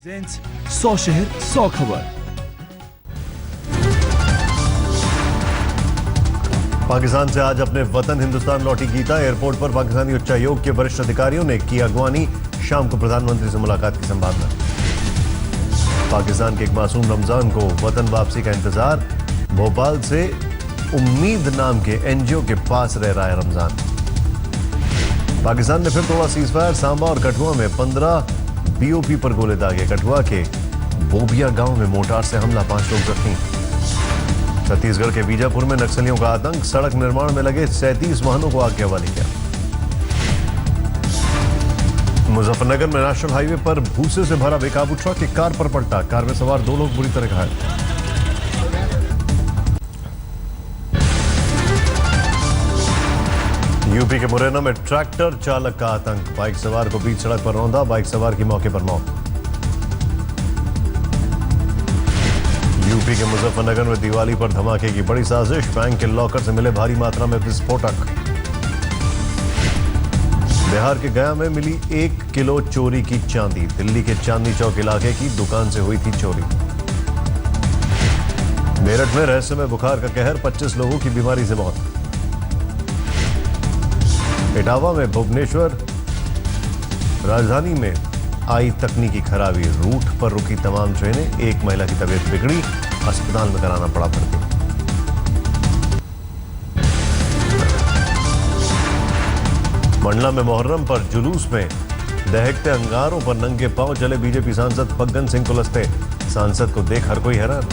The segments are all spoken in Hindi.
100 शहर 100 खबर। पाकिस्तान से आज अपने वतन हिंदुस्तान लौटी गीता एयरपोर्ट पर पाकिस्तानी उच्चायोग के वरिष्ठ अधिकारियों ने की अगवानी। शाम को प्रधानमंत्री से मुलाकात की संभावना। पाकिस्तान के एक मासूम रमजान को वतन वापसी का इंतजार। भोपाल से उम्मीद नाम के एनजीओ के पास रह रहा है रमजान। पाकिस्तान ने फिर तोड़ा सीजफायर। सांबा और कठुआ में 15 बीओपी पर गोले दागे। कठुआ के बोबिया गांव में मोर्टार से हमला, 5 लोग जख्मी। छत्तीसगढ़ के बीजापुर में नक्सलियों का आतंक। सड़क निर्माण में लगे 37 वाहनों को आग के हवाले किया। मुजफ्फरनगर में नेशनल हाईवे पर भूसे से भरा बेकाबू ट्रक एक कार पर पलटा। कार में सवार 2 लोग बुरी तरह घायल। यूपी के मुरैना में ट्रैक्टर चालक का आतंक। बाइक सवार को बीच सड़क पर रौंदा, बाइक सवार की मौके पर मौत। यूपी के मुजफ्फरनगर में दिवाली पर धमाके की बड़ी साजिश। बैंक के लॉकर से मिले भारी मात्रा में विस्फोटक। बिहार के गया में मिली 1 किलो चोरी की चांदी। दिल्ली के चांदनी चौक इलाके की दुकान से हुई थी चोरी। मेरठ में रहस्यमय बुखार का कहर, 25 लोगों की बीमारी से मौत। इटावा में भुवनेश्वर राजधानी में आई तकनीकी खराबी। रूट पर रुकी तमाम ट्रेनें। एक महिला की तबीयत बिगड़ी, अस्पताल में कराना पड़ा भर्ती। मंडला में मोहर्रम पर जुलूस में दहकते अंगारों पर नंगे पांव चले बीजेपी सांसद फग्गन सिंह कुलस्ते। सांसद को देख हर कोई हैरान।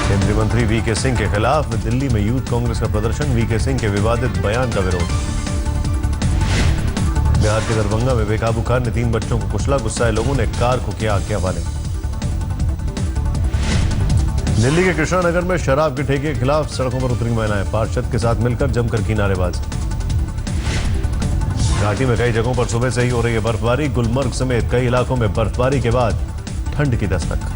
केंद्रीय मंत्री वीके सिंह के खिलाफ दिल्ली में यूथ कांग्रेस का प्रदर्शन। वीके सिंह के विवादित बयान का विरोध। बिहार के दरभंगा में बेकाबू कार ने 3 बच्चों को कुचला। गुस्साए लोगों ने कार को किया आग के हवाले। दिल्ली के कृष्णानगर में शराब के ठेके के खिलाफ सड़कों पर उतरी महिलाएं। पार्षद के साथ मिलकर जमकर की नारेबाजी। घाटी में कई जगहों पर सुबह से ही हो रही है बर्फबारी। गुलमर्ग समेत कई इलाकों में बर्फबारी के बाद ठंड की दस्तक।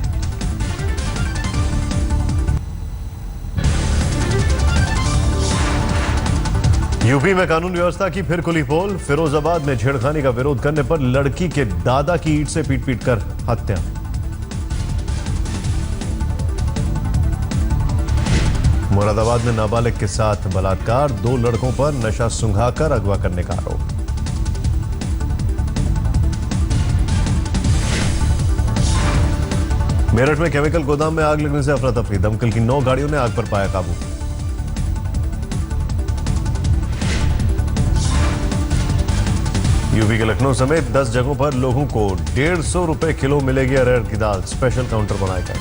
यूपी में कानून व्यवस्था की फिर खुली पोल। फिरोजाबाद में छेड़खानी का विरोध करने पर लड़की के दादा की ईंट से पीट कर हत्या। मुरादाबाद में नाबालिग के साथ बलात्कार। 2 लड़कों पर नशा सुंघाकर अगवा करने का आरोप। मेरठ में केमिकल गोदाम में आग लगने से अफरा तफरी। दमकल की 9 गाड़ियों ने आग पर पाया काबू। यूपी के लखनऊ समेत 10 जगहों पर लोगों को 150 रुपए किलो मिलेगी अरहर की दाल। स्पेशल काउंटर बनाए गए।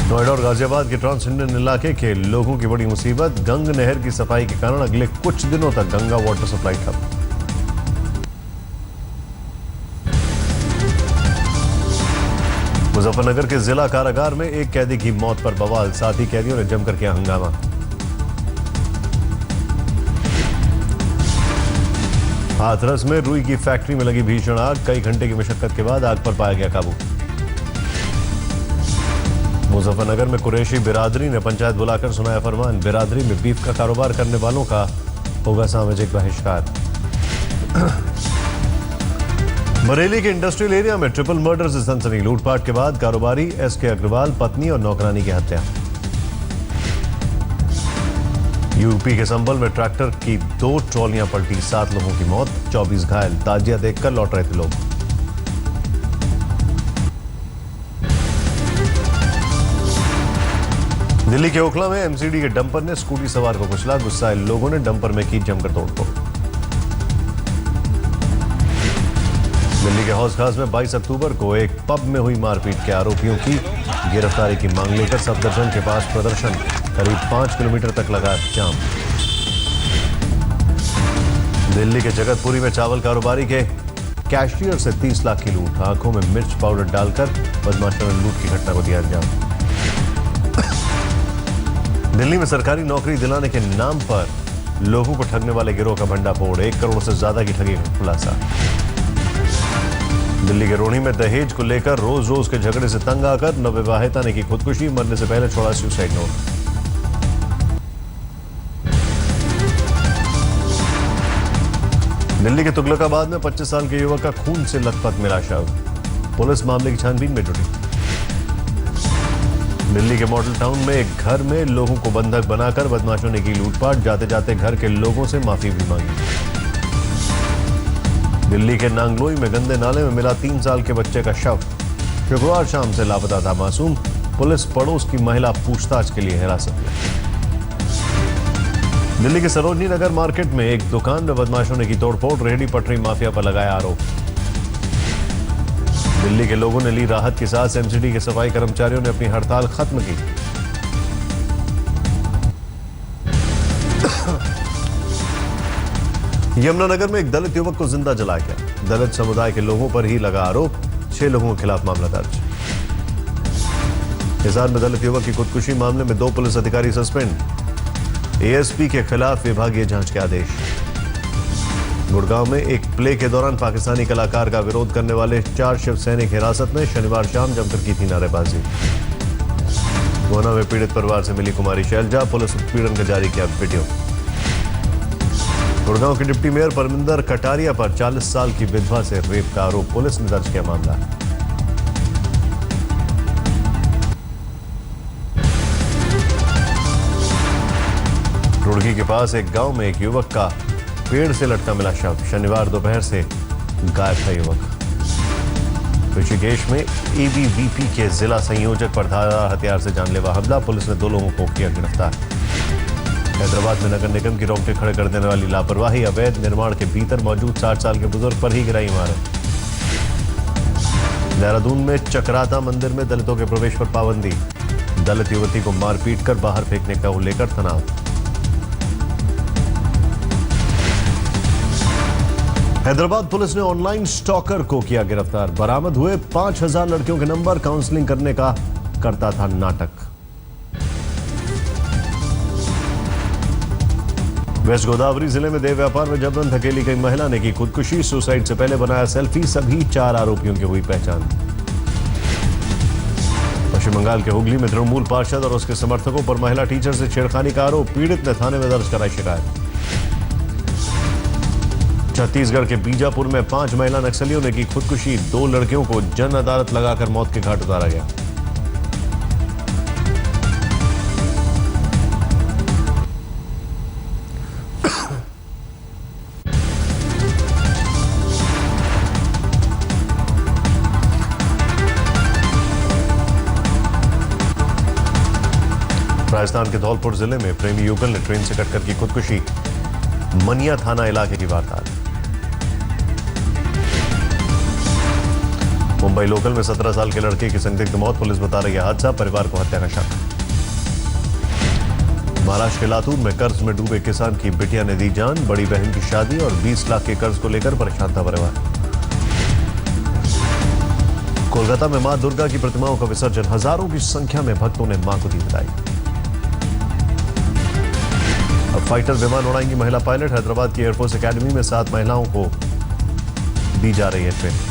नोएडा और गाजियाबाद के ट्रांस इंडियन इलाके के लोगों की बड़ी मुसीबत। गंग नहर की सफाई के कारण अगले कुछ दिनों तक गंगा वाटर सप्लाई ठप। मुजफ्फरनगर के जिला कारागार में एक कैदी की मौत पर बवाल। साथी कैदियों ने जमकर किया हंगामा। हाथरस में रुई की फैक्ट्री में लगी भीषण आग। कई घंटे की मशक्कत के बाद आग पर पाया गया काबू। मुजफ्फरनगर में कुरैशी बिरादरी ने पंचायत बुलाकर सुनाया फरमान। बिरादरी में बीफ का कारोबार करने वालों का होगा सामाजिक बहिष्कार। बरेली के इंडस्ट्रियल एरिया में ट्रिपल मर्डर से सनसनी। लूटपाट के बाद कारोबारी एसके अग्रवाल, पत्नी और नौकरानी की हत्या। यूपी के संभल में ट्रैक्टर की 2 ट्रॉलियां पलटी, 7 लोगों की मौत, 24 घायल। ताजिया देखकर लौट रहे थे लोग। दिल्ली के ओखला में एमसीडी के डंपर ने स्कूटी सवार को कुचला। गुस्साए लोगों ने डंपर में की जमकर तोड़फोड़। दिल्ली के हौस खास में 22 अक्टूबर को एक पब में हुई मारपीट के आरोपियों की गिरफ्तारी की मांग लेकर सफदरजंग के पास प्रदर्शन। करीब 5 किलोमीटर तक लगा जाम। दिल्ली के जगतपुरी में चावल कारोबारी के कैशियर से 30 लाख की लूट। आंखों में मिर्च पाउडर डालकर बदमाशों ने लूट की घटना को दिया अंजाम। दिल्ली में सरकारी नौकरी दिलाने के नाम पर लोगों को ठगने वाले गिरोह का भंडाफोड़। 1 करोड़ से ज्यादा की ठगी का खुलासा। दिल्ली के रोहनी में दहेज को लेकर रोज रोज के झगड़े से तंग आकर नवविवाहिता ने की खुदकुशी। मरने से पहले छोड़ा सुसाइड नोट। दिल्ली के तुगलकाबाद में 25 साल के युवक का खून से लथपथ मिला शव। पुलिस मामले की छानबीन में जुटी। दिल्ली के मॉडल टाउन में एक घर में लोगों को बंधक बनाकर बदमाशों ने की लूटपाट। जाते जाते घर के लोगों से माफी भी मांगी। दिल्ली के नांगलोई में गंदे नाले में मिला 3 साल के बच्चे का शव। शुक्रवार शाम से लापता था मासूम। पुलिस पड़ोस की महिला पूछताछ के लिए हिरासत में। दिल्ली के सरोजनी नगर मार्केट में एक दुकान में बदमाशों ने की तोड़फोड़। रेहड़ी पटरी माफिया पर लगाया आरोप। दिल्ली के लोगों ने ली राहत की सांस। एमसीडी के सफाई कर्मचारियों ने अपनी हड़ताल खत्म की। यमुनानगर में एक दलित युवक को जिंदा जलाया गया। दलित समुदाय के लोगों पर ही लगा आरोप। 6 लोगों के खिलाफ मामला दर्ज। हिसार में दलित युवक की खुदकुशी मामले में 2 पुलिस अधिकारी सस्पेंड। एएसपी के खिलाफ विभागीय जांच के आदेश। गुड़गांव में एक प्ले के दौरान पाकिस्तानी कलाकार का विरोध करने वाले 4 शिव सैनिक हिरासत में। शनिवार शाम जमकर की थी नारेबाजी। गोना में पीड़ित परिवार से मिली कुमारी शैलजा। पुलिस उत्पीड़न का जारी किया वीडियो। गुड़गांव के डिप्टी मेयर परमिंदर कटारिया पर 40 साल की विधवा से रेप का आरोप। पुलिस ने दर्ज किया मामला। रुड़की के पास एक गांव में एक युवक का पेड़ से लटका मिला शव। शनिवार दोपहर से गायब था युवक। ऋषिकेश में एबीवीपी के जिला संयोजक पर धारदार हथियार से जानलेवा हमला। पुलिस ने 2 लोगों को किया गिरफ्तार। हैदराबाद में नगर निगम की रोंगटे खड़े कर देने वाली लापरवाही। अवैध निर्माण के भीतर मौजूद 60 साल के बुजुर्ग पर ही गिराई इमारत। देहरादून में चक्राता मंदिर में दलितों के प्रवेश पर पाबंदी। दलित युवती को मारपीट कर बाहर फेंकने का लेकर तनाव। हैदराबाद पुलिस ने ऑनलाइन स्टॉकर को किया गिरफ्तार। बरामद हुए 5000 लड़कियों के नंबर। काउंसलिंग करने का करता था नाटक। वेस्ट गोदावरी जिले में देह व्यापार में जबरन धकेली गई महिला ने की खुदकुशी। सुसाइड से पहले बनाया सेल्फी। सभी 4 आरोपियों की हुई पहचान। पश्चिम बंगाल के हुगली में तृणमूल पार्षद और उसके समर्थकों पर महिला टीचर से छेड़खानी का आरोप। पीड़ित ने थाने में दर्ज कराई शिकायत। छत्तीसगढ़ के बीजापुर में 5 महिला नक्सलियों ने की खुदकुशी। 2 लड़कियों को जन अदालत लगाकर मौत के घाट उतारा गया। राजस्थान के धौलपुर जिले में प्रेमी युगल ने ट्रेन से कटकर की खुदकुशी। मनिया थाना इलाके की वारदात। मुंबई लोकल में 17 साल के लड़के की संदिग्ध मौत। पुलिस बता रही है हादसा। परिवार को हत्या का शक। महाराष्ट्र के लातूर में कर्ज में डूबे किसान की बिटिया ने दी जान। बड़ी बहन की शादी और 20 लाख के कर्ज को लेकर परेशान था परिवार। कोलकाता में मां दुर्गा की प्रतिमाओं का विसर्जन। हजारों की संख्या में भक्तों ने मां को दी बधाई। अब फाइटर विमान उड़ाएंगी महिला पायलट। हैदराबाद की एयरफोर्स एकेडमी में 7 महिलाओं को दी जा रही है ट्रेनिंग।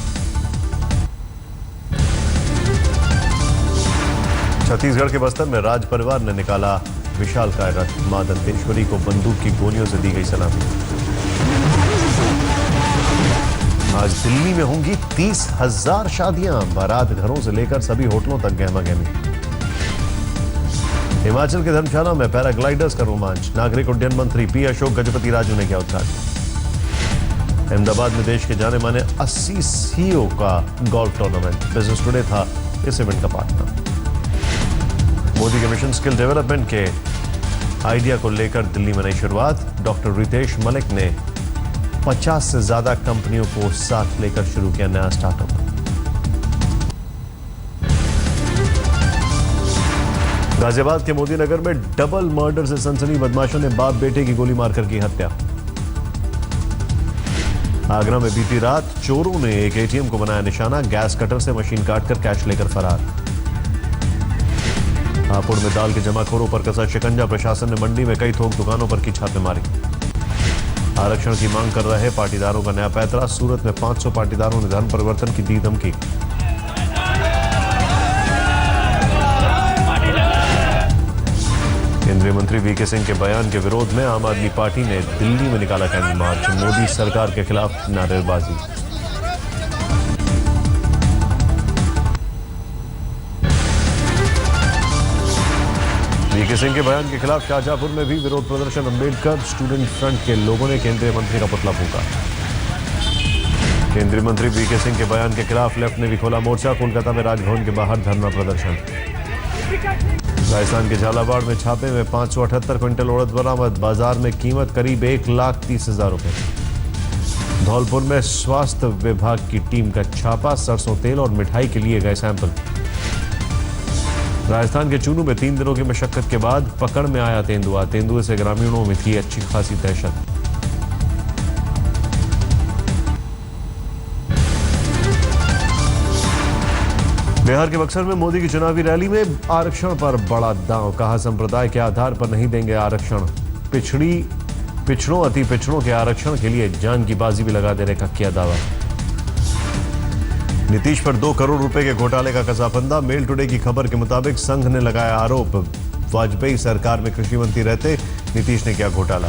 छत्तीसगढ़ के बस्तर में राज परिवार ने निकाला विशालकाय रथ। मां दंतेश्वरी को बंदूक की गोलियों से दी गई सलामी। आज दिल्ली में होंगी 30,000 शादियां। बारात घरों से लेकर सभी होटलों तक गहमा गहमी। हिमाचल के धर्मशाला में पैराग्लाइडर्स का रोमांच। नागरिक उड्डयन मंत्री पी अशोक गजपति राजू ने किया उद्घाटन। अहमदाबाद में देश के जाने माने 80 सीईओ का गोल्फ टूर्नामेंट। बिजनेस टुडे था इस इवेंट का पार्टनर। मोदी के मिशन स्किल डेवलपमेंट के आइडिया को लेकर दिल्ली में नई शुरुआत। डॉक्टर रितेश मलिक ने 50 से ज्यादा कंपनियों को साथ लेकर शुरू किया नया स्टार्टअप। गाजियाबाद के मोदी नगर में डबल मर्डर से सनसनी। बदमाशों ने बाप बेटे की गोली मारकर की हत्या। आगरा में बीती रात चोरों ने एक एटीएम को बनाया निशाना। गैस कटर से मशीन काटकर कैश लेकर फरार। हापुड़ में दाल के जमाखोरों पर कसा शिकंजा। प्रशासन ने मंडी में कई थोक दुकानों पर की छापेमारी। आरक्षण की मांग कर रहे पाटीदारों का नया पैंतरा। सूरत में 500 पाटीदारों ने धर्म परिवर्तन की दी धमकी। केंद्रीय मंत्री वीके सिंह के बयान के विरोध में आम आदमी पार्टी ने दिल्ली में निकाला कैंडल मार्च, मोदी सरकार के खिलाफ नारेबाजी। वीके सिंह के बयान के खिलाफ शाहजहांपुर में भी विरोध प्रदर्शन। अंबेडकर स्टूडेंट फ्रंट के लोगों ने केंद्रीय मंत्री का पुतला फूंका। केंद्रीय मंत्री वीके सिंह के बयान के खिलाफ लेफ्ट ने भी खोला मोर्चा। कोलकाता में राजभवन के बाहर धरना प्रदर्शन। राजस्थान के झालावाड़ में छापे में 578 क्विंटल उड़द बरामद। बाजार में कीमत करीब 1,30,000 रुपए। धौलपुर में स्वास्थ्य विभाग की टीम का छापा। सरसों तेल और मिठाई के लिए गए सैंपल। राजस्थान के चूरू में 3 दिनों की मशक्कत के बाद पकड़ में आया तेंदुआ। तेंदुए से ग्रामीणों में थी अच्छी खासी दहशत। बिहार के बक्सर में मोदी की चुनावी रैली में आरक्षण पर बड़ा दांव। कहा संप्रदाय के आधार पर नहीं देंगे आरक्षण। पिछड़ों अति पिछड़ों के आरक्षण के लिए जान की बाजी भी लगा देने का किया दावा। नीतीश पर 2 करोड़ रुपए के घोटाले का कसाफंदा। मेल टुडे की खबर के मुताबिक संघ ने लगाया आरोप, वाजपेयी सरकार में कृषि मंत्री रहते नीतीश ने किया घोटाला।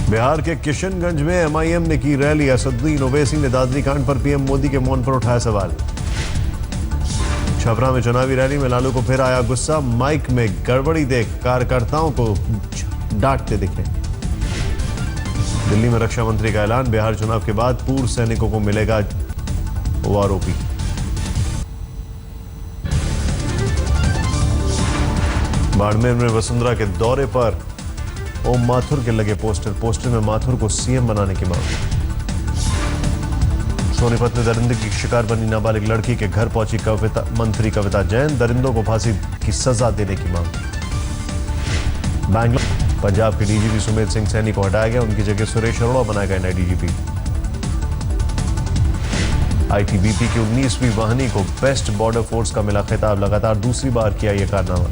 बिहार के किशनगंज में एमआईएम ने की रैली। असदुद्दीन ओवैसी ने दादरी कांड पर पीएम मोदी के मौन पर उठाया सवाल। छपरा में चुनावी रैली में लालू को फिर आया गुस्सा। माइक में गड़बड़ी देख कार्यकर्ताओं को डांटते दिखे। दिल्ली में रक्षा मंत्री का ऐलान। बिहार चुनाव के बाद पूर्व सैनिकों को मिलेगा ओआरओपी। बाड़मेर में वसुंधरा के दौरे पर ओम माथुर के लगे पोस्टर में माथुर को सीएम बनाने की मांग। सोनीपत में दरिंदे की शिकार बनी नाबालिग लड़की के घर पहुंची मंत्री कविता जैन। दरिंदों को फांसी की सजा देने की मांग। बैंगलोर पंजाब के डीजीपी सुमेध सिंह सैनी को हटाया गया। उनकी जगह सुरेश अरोड़ा बनाया गया नए डीजीपी। आईटीबीपी की 19वीं वाहिनी को बेस्ट बॉर्डर फोर्स का मिला खिताब। लगातार दूसरी बार किया यह कारनामा।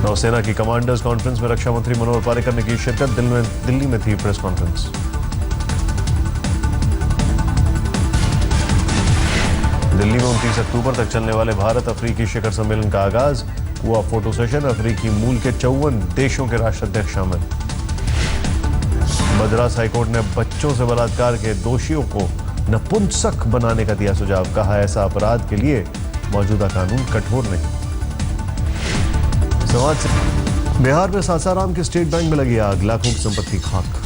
नौसेना की कमांडर्स कॉन्फ्रेंस में रक्षा मंत्री मनोहर पर्रिकर ने की शिरकत। दिल्ली में थी प्रेस कॉन्फ्रेंस। दिल्ली में 29 अक्टूबर तक चलने वाले भारत अफ्रीकी शिखर सम्मेलन का आगाज हुआ। Photo session. अफ्रीकी मूल के 54 देशों के राष्ट्राध्यक्ष शामिल। मद्रास हाईकोर्ट ने बच्चों से बलात्कार के दोषियों को नपुंसक बनाने का दिया सुझाव। कहा ऐसा अपराध के लिए मौजूदा कानून कठोर नहीं। बिहार में सासाराम के स्टेट बैंक में लगी आग। लाखों की संपत्ति खाक।